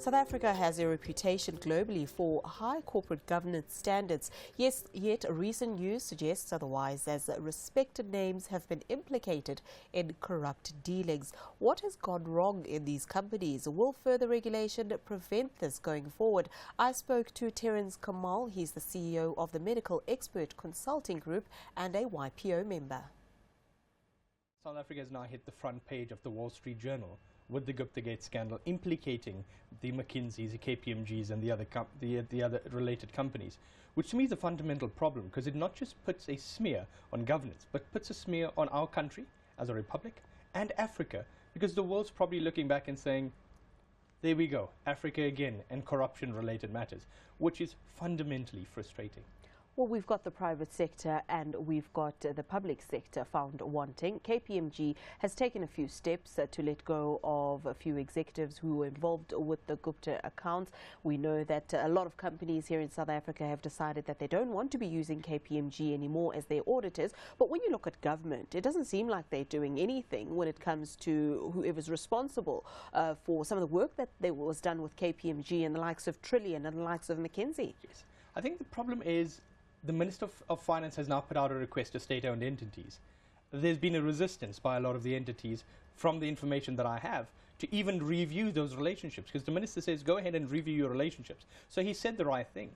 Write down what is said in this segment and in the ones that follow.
South Africa has a reputation globally for high corporate governance standards. Yes, yet recent news suggests otherwise, as respected names have been implicated in corrupt dealings. What has gone wrong in these companies? Will further regulation prevent this going forward? I spoke to Terrence Kommal. He's the CEO of the Medical Expert Consulting Group and a YPO member. South Africa has now hit the front page of the Wall Street Journal with the Gupta Gate scandal, implicating the McKinseys, the KPMGs and the other related companies, which to me is a fundamental problem, because it not just puts a smear on governance, but puts a smear on our country as a republic and Africa, because the world's probably looking back and saying, there we go, Africa again, and corruption-related matters, which is fundamentally frustrating. Well, we've got the private sector and we've got the public sector found wanting. KPMG has taken a few steps to let go of a few executives who were involved with the Gupta accounts. We know that a lot of companies here in South Africa have decided that they don't want to be using KPMG anymore as their auditors. But when you look at government, it doesn't seem like they're doing anything when it comes to whoever's responsible for some of the work that was done with KPMG and the likes of Trillion and the likes of McKinsey. Yes, I think the problem is the Minister of Finance has now put out a request to state-owned entities. There's been a resistance by a lot of the entities, from the information that I have, to even review those relationships, because the Minister says, go ahead and review your relationships. So he said the right thing.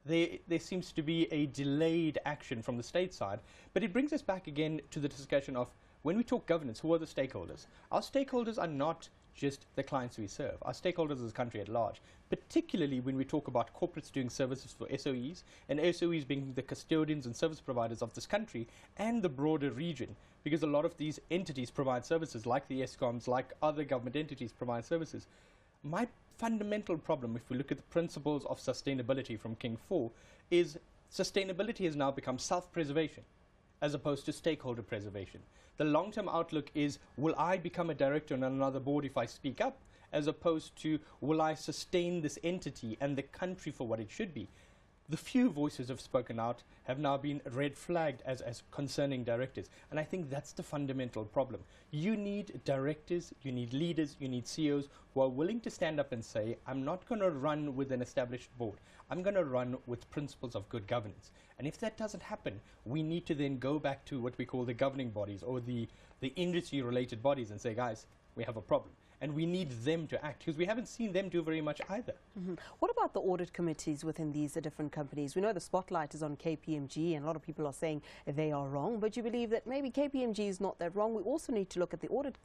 There seems to be a delayed action from the state side, but it brings us back again to the discussion of, when we talk governance, who are the stakeholders? Our stakeholders are not just the clients we serve. Our stakeholders as a country at large, particularly when we talk about corporates doing services for SOEs, and SOEs being the custodians and service providers of this country and the broader region, because a lot of these entities provide services, like the ESCOMs, like other government entities provide services. My fundamental problem, if we look at the principles of sustainability from King 4, is sustainability has now become self-preservation as opposed to stakeholder preservation. The long-term outlook is, will I become a director on another board if I speak up, as opposed to, will I sustain this entity and the country for what it should be? The few voices who have spoken out have now been red flagged as concerning directors, and I think that's the fundamental problem. You need directors, you need leaders, you need CEOs who are willing to stand up and say, I'm not going to run with an established board, I'm going to run with principles of good governance. And if that doesn't happen, we need to then go back to what we call the governing bodies, or the industry related bodies, and say, guys, we have a problem. And we need them to act, because we haven't seen them do very much either. What about the audit committees within these different companies? We know the spotlight is on KPMG, and a lot of people are saying they are wrong, but you believe that maybe KPMG is not that wrong. We also need to look at the audit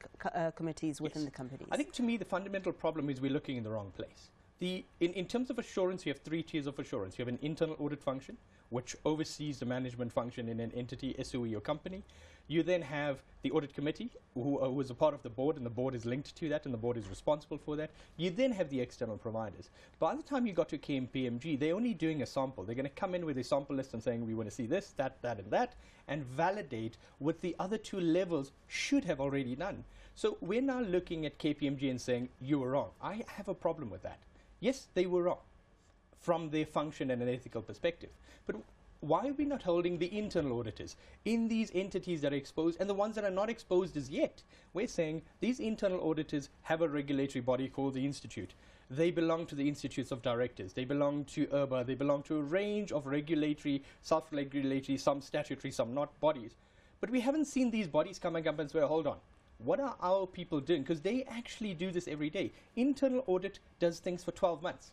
committees within the companies. I think, to me, the fundamental problem is we're looking in the wrong place. In terms of assurance, you have three tiers of assurance. You have an internal audit function, which oversees the management function in an entity, SOE or company. You then have the audit committee, who is a part of the board, and the board is linked to that, and the board is responsible for that. You then have the external providers. By the time you got to KPMG, they're only doing a sample. They're going to come in with a sample list and saying, we want to see this, that, and that, and validate what the other two levels should have already done. So we're now looking at KPMG and saying, you were wrong. I have a problem with that. Yes, they were wrong from their function and an ethical perspective. But why are we not holding the internal auditors in these entities that are exposed, and the ones that are not exposed as yet? We're saying these internal auditors have a regulatory body called the Institute. They belong to the Institutes of Directors. They belong to IRBA. They belong to a range of regulatory, self-regulatory, some statutory, some not bodies. But we haven't seen these bodies coming up and say, hold on, what are our people doing? Because they actually do this every day. Internal audit does things for 12 months.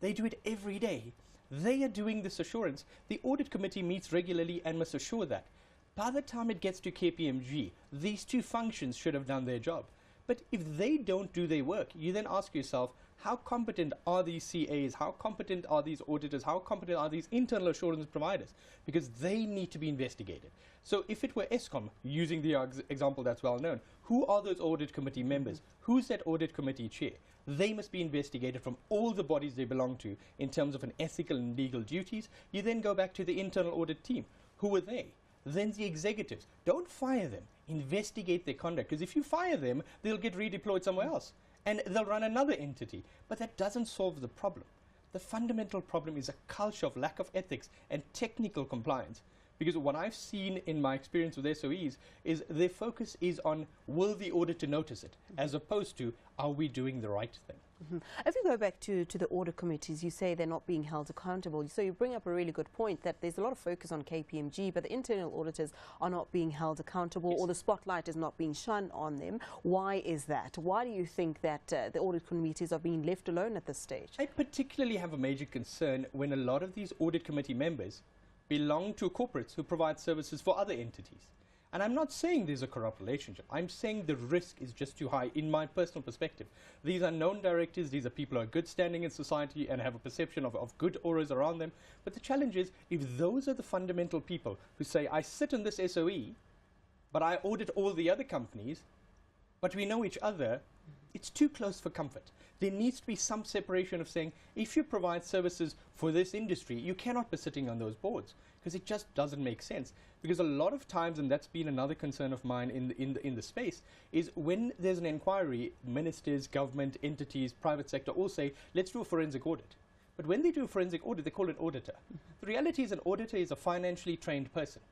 They do it every day. They are doing this assurance. The audit committee meets regularly and must assure that. By the time it gets to KPMG, these two functions should have done their job. But if they don't do their work, you then ask yourself, how competent are these CAs? How competent are these auditors? How competent are these internal assurance providers? Because they need to be investigated. So if it were ESCOM, using the example that's well known, who are those audit committee members? Who's that audit committee chair? They must be investigated from all the bodies they belong to in terms of an ethical and legal duties. You then go back to the internal audit team. Who are they? Then the executives. Don't fire them. Investigate their conduct. Because if you fire them, they'll get redeployed somewhere else, and they'll run another entity. But that doesn't solve the problem. The fundamental problem is a culture of lack of ethics and technical compliance. Because what I've seen in my experience with SOEs is their focus is on, will the auditor notice it, as opposed to, are we doing the right thing? If you go back to the audit committees, you say they're not being held accountable. So you bring up a really good point that there's a lot of focus on KPMG, but the internal auditors are not being held accountable, or the spotlight is not being shone on them. Why is that? Why do you think that the audit committees are being left alone at this stage? I particularly have a major concern when a lot of these audit committee members belong to corporates who provide services for other entities. And I'm not saying there's a corrupt relationship. I'm saying the risk is just too high in my personal perspective. These are known directors. These are people who are good standing in society and have a perception of good auras around them. But the challenge is, if those are the fundamental people who say, I sit in this SOE, but I audit all the other companies, but we know each other, it's too close for comfort. There needs to be some separation of saying, if you provide services for this industry, you cannot be sitting on those boards, because it just doesn't make sense. Because a lot of times, and that's been another concern of mine in the space, is when there's an inquiry, ministers, government, entities, private sector all say, let's do a forensic audit. But when they do a forensic audit, they call it auditor. The reality is an auditor is a financially trained person.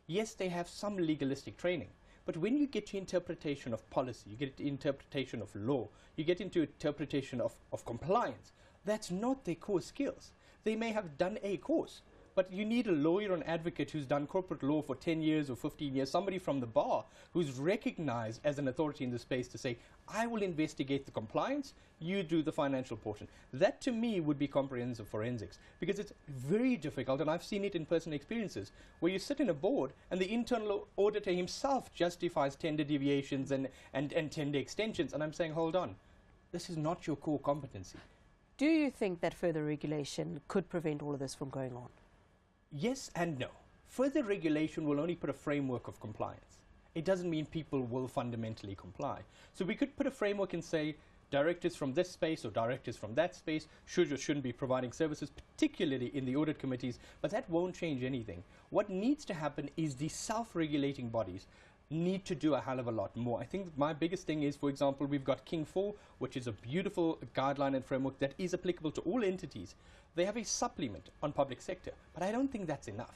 Yes, they have some legalistic training. But when you get to interpretation of policy, you get to interpretation of law, you get into interpretation of compliance, that's not their core skills. They may have done a course, but you need a lawyer or an advocate who's done corporate law for 10 years or 15 years, somebody from the bar who's recognized as an authority in the space to say, I will investigate the compliance, you do the financial portion. That to me would be comprehensive forensics, because it's very difficult, and I've seen it in personal experiences, where you sit in a board and the internal auditor himself justifies tender deviations and tender extensions, and I'm saying, hold on, this is not your core competency. Do you think that further regulation could prevent all of this from going on? Yes and no. Further regulation will only put a framework of compliance. It doesn't mean people will fundamentally comply. So we could put a framework and say directors from this space or directors from that space should or shouldn't be providing services, particularly in the audit committees, but that won't change anything. What needs to happen is the self-regulating bodies need to do a hell of a lot more. I think my biggest thing is, for example, we've got King 4, which is a beautiful guideline and framework that is applicable to all entities. They have a supplement on public sector, but I don't think that's enough.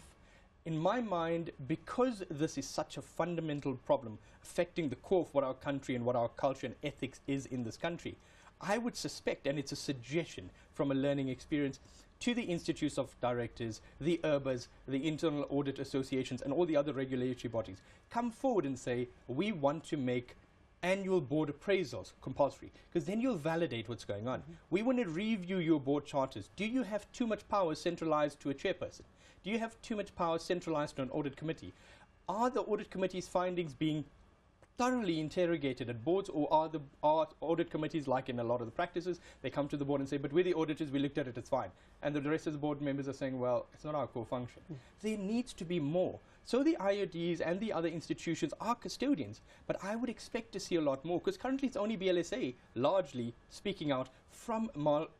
In my mind, because this is such a fundamental problem affecting the core of what our country and what our culture and ethics is in this country, I would suspect, and it's a suggestion from a learning experience, to the institutes of directors, the IRBAs, the internal audit associations, and all the other regulatory bodies, come forward and say, we want to make annual board appraisals compulsory, because then you'll validate what's going on. We want to review your board charters. Do you have too much power centralized to a chairperson? Do you have too much power centralized to an audit committee? Are the audit committee's findings being thoroughly interrogated at boards, or are audit committees, like in a lot of the practices, they come to the board and say, but we're the auditors, we looked at it, it's fine. And the rest of the board members are saying, well, it's not our core function. There needs to be more. So the IODs and the other institutions are custodians, but I would expect to see a lot more, because currently it's only BLSA largely speaking out from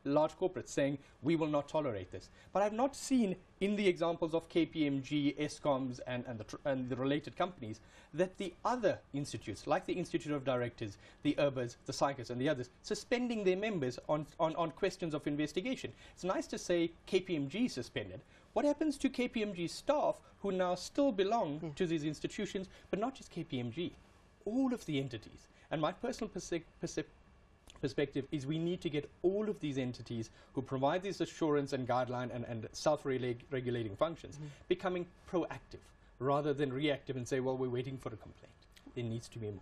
large corporates saying, we will not tolerate this. But I've not seen in the examples of KPMG, ESCOMs, and the related companies, that the other institutes, like the Institute of Directors, the IRBAs, the CICAs, and the others, suspending their members on questions of investigation. It's nice to say KPMG suspended. What happens to KPMG staff who now still belong to these institutions, but not just KPMG, all of the entities? And my personal perspective is we need to get all of these entities who provide this assurance and guideline and self-regulating functions becoming proactive rather than reactive and say, well, we're waiting for a complaint. There needs to be more.